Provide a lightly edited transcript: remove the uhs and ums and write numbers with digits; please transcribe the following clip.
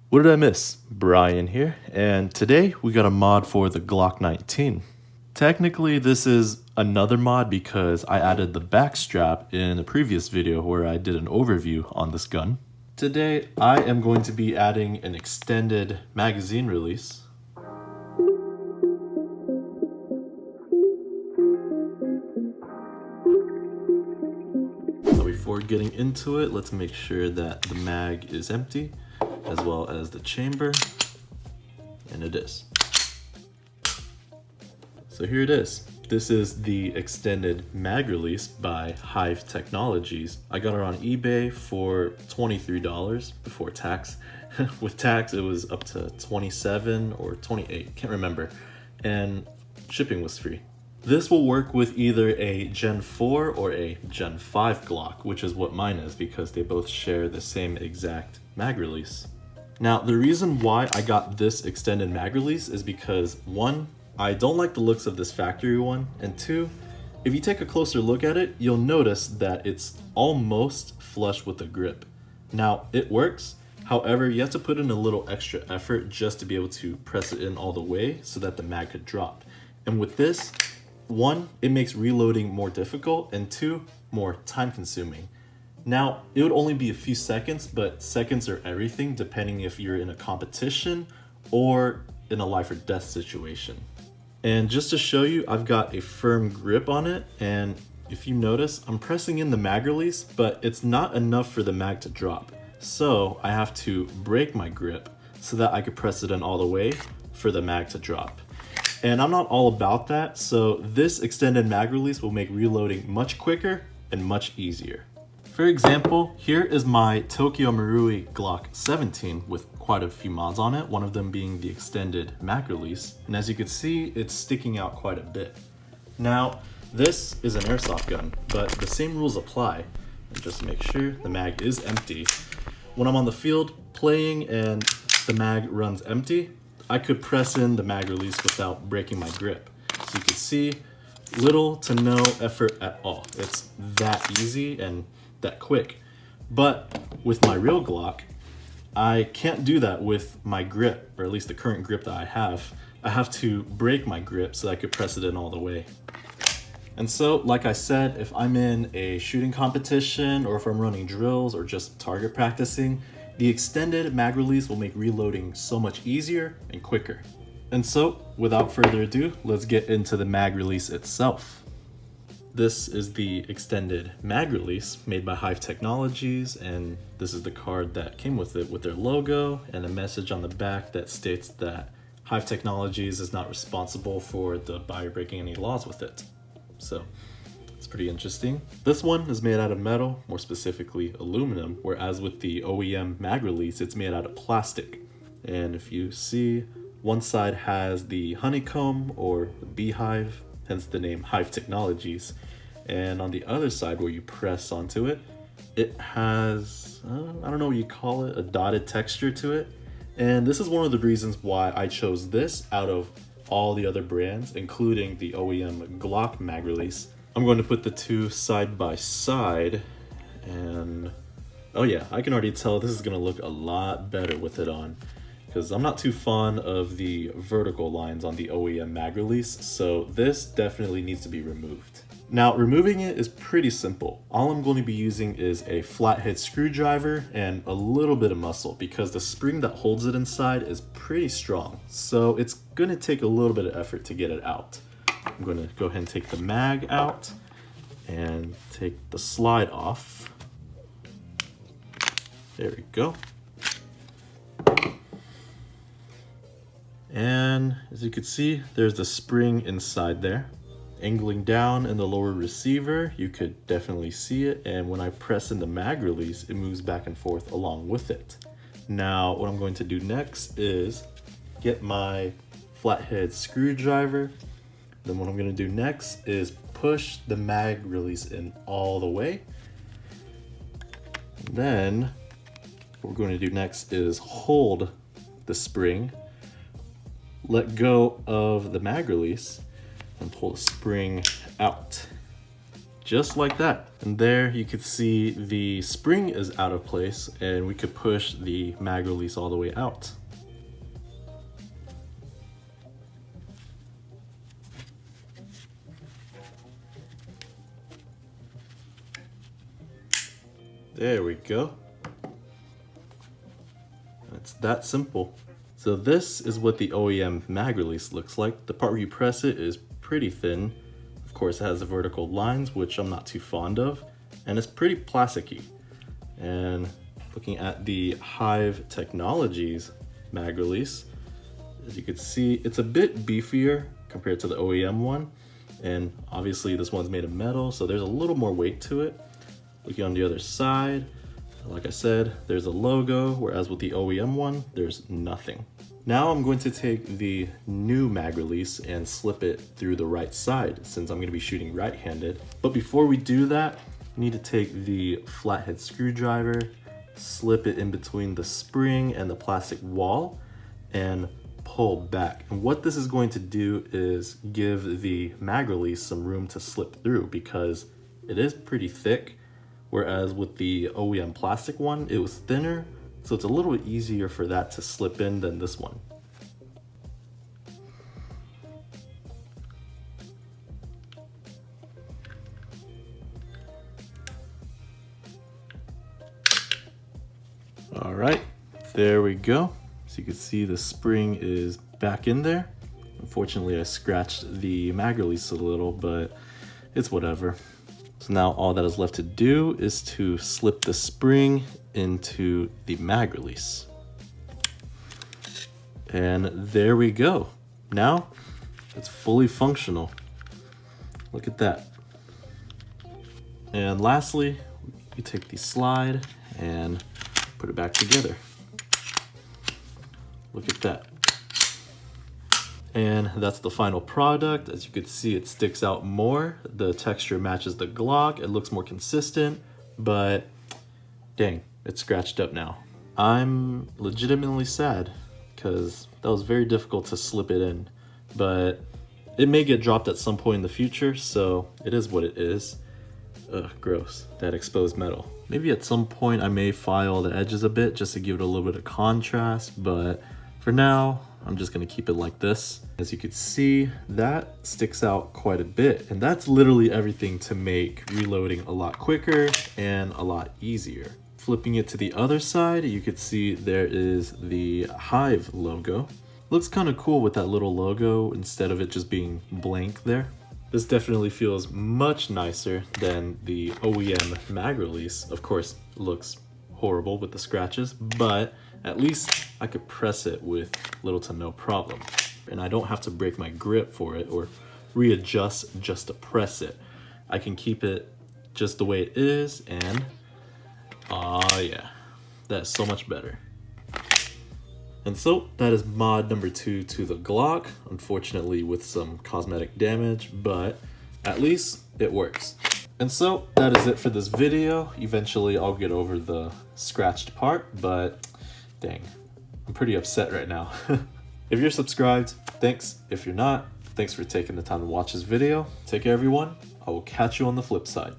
What did I miss? Brian here, and today we got a mod for the Glock 19. Technically, this is another mod because I added the back strap in a previous video where I did an overview on this gun. Today, I am going to be adding an extended magazine release. So before getting into it, let's make sure that the mag is empty, as well as the chamber, and it is. So here it is. This is the extended mag release by HYVE Technologies. I got it on eBay for $23 before tax. With tax, it was up to $27 or $28, can't remember. And shipping was free. This will work with either a Gen 4 or a Gen 5 Glock, which is what mine is because they both share the same exact mag release. Now, the reason why I got this extended mag release is because one, I don't like the looks of this factory one, and two, if you take a closer look at it, you'll notice that it's almost flush with the grip. Now, it works, however, you have to put in a little extra effort just to be able to press it in all the way so that the mag could drop. And with this, one, it makes reloading more difficult, and two, more time consuming. Now, it would only be a few seconds, but seconds are everything depending if you're in a competition or in a life or death situation. And just to show you, I've got a firm grip on it, and if you notice, I'm pressing in the mag release, but it's not enough for the mag to drop. So I have to break my grip so that I could press it in all the way for the mag to drop. And I'm not all about that, so this extended mag release will make reloading much quicker and much easier. For example, here is my Tokyo Marui Glock 17 with quite a few mods on it, one of them being the extended mag release. And as you can see, it's sticking out quite a bit. Now, this is an airsoft gun, but the same rules apply. And just to make sure, the mag is empty. When I'm on the field playing and the mag runs empty, I could press in the mag release without breaking my grip. So you can see, little to no effort at all. It's that easy and that quick. But with my real Glock, I can't do that with my grip, or at least the current grip that I have. I have to break my grip so that I could press it in all the way. And so, like I said, if I'm in a shooting competition or if I'm running drills or just target practicing, the extended mag release will make reloading so much easier and quicker. And so, without further ado, let's get into the mag release itself. This is the extended mag release made by HYVE Technologies, and this is the card that came with it with their logo and a message on the back that states that HYVE Technologies is not responsible for the buyer breaking any laws with it. So it's pretty interesting. This one is made out of metal, more specifically aluminum, whereas with the OEM mag release, it's made out of plastic. And if you see, one side has the honeycomb or the beehive, hence the name HYVE Technologies. And on the other side where you press onto it, it has, I don't know what you call it, a dotted texture to it. And this is one of the reasons why I chose this out of all the other brands, including the OEM Glock mag release. I'm going to put the two side by side, and oh yeah, I can already tell this is going to look a lot better with it on, because I'm not too fond of the vertical lines on the OEM mag release, so this definitely needs to be removed. Now, removing it is pretty simple. All I'm going to be using is a flathead screwdriver and a little bit of muscle because the spring that holds it inside is pretty strong. So it's going to take a little bit of effort to get it out. I'm going to go ahead and take the mag out and take the slide off. There we go. And as you can see, there's the spring inside there. Angling down in the lower receiver, you could definitely see it, and when I press in the mag release, it moves back and forth along with it. Now, what I'm going to do next is get my flathead screwdriver. Then what I'm going to do next is push the mag release in all the way. And then what we're going to do next is hold the spring, let go of the mag release, and pull the spring out. just like that. And there you could see the spring is out of place, and we could push the mag release all the way out. There we go. It's that simple. So this is what the OEM mag release looks like. The part where you press it is pretty thin. Of course, it has the vertical lines, which I'm not too fond of, and it's pretty plasticky. And looking at the HYVE Technologies mag release, as you can see, it's a bit beefier compared to the OEM one. And obviously this one's made of metal, so there's a little more weight to it. Looking on the other side, like I said, there's a logo, whereas with the OEM one, there's nothing. Now I'm going to take the new mag release and slip it through the right side, since I'm going to be shooting right-handed. But before we do that, you need to take the flathead screwdriver, slip it in between the spring and the plastic wall, and pull back. And what this is going to do is give the mag release some room to slip through, because it is pretty thick. Whereas with the OEM plastic one, it was thinner, so it's a little bit easier for that to slip in than this one. All right, there we go. So you can see the spring is back in there. Unfortunately, I scratched the mag release a little, but it's whatever. So now all that is left to do is to slip the spring into the mag release. And there we go. Now it's fully functional. Look at that. And lastly, you take the slide and put it back together. Look at that. And that's the final product. As you can see, it sticks out more. The texture matches the Glock. It looks more consistent, but dang, it's scratched up now. I'm legitimately sad because that was very difficult to slip it in, but it may get dropped at some point in the future, so it is what it is. Ugh, gross, that exposed metal. Maybe at some point I may file the edges a bit just to give it a little bit of contrast, but for now, I'm just gonna keep it like this. As you can see, that sticks out quite a bit, and that's literally everything to make reloading a lot quicker and a lot easier. Flipping it to the other side, you could see there is the HYVE logo. Looks kind of cool with that little logo instead of it just being blank there. This definitely feels much nicer than the OEM mag release. Of course, it looks horrible with the scratches, but at least I could press it with little to no problem. And I don't have to break my grip for it or readjust just to press it. I can keep it just the way it is, and oh yeah, that's so much better. And so that is mod number 2 to the Glock, unfortunately with some cosmetic damage, but at least it works. And so that is it for this video. Eventually I'll get over the scratched part, but dang, I'm pretty upset right now. If you're subscribed, thanks. If you're not, thanks for taking the time to watch this video. Take care, everyone. I will catch you on the flip side.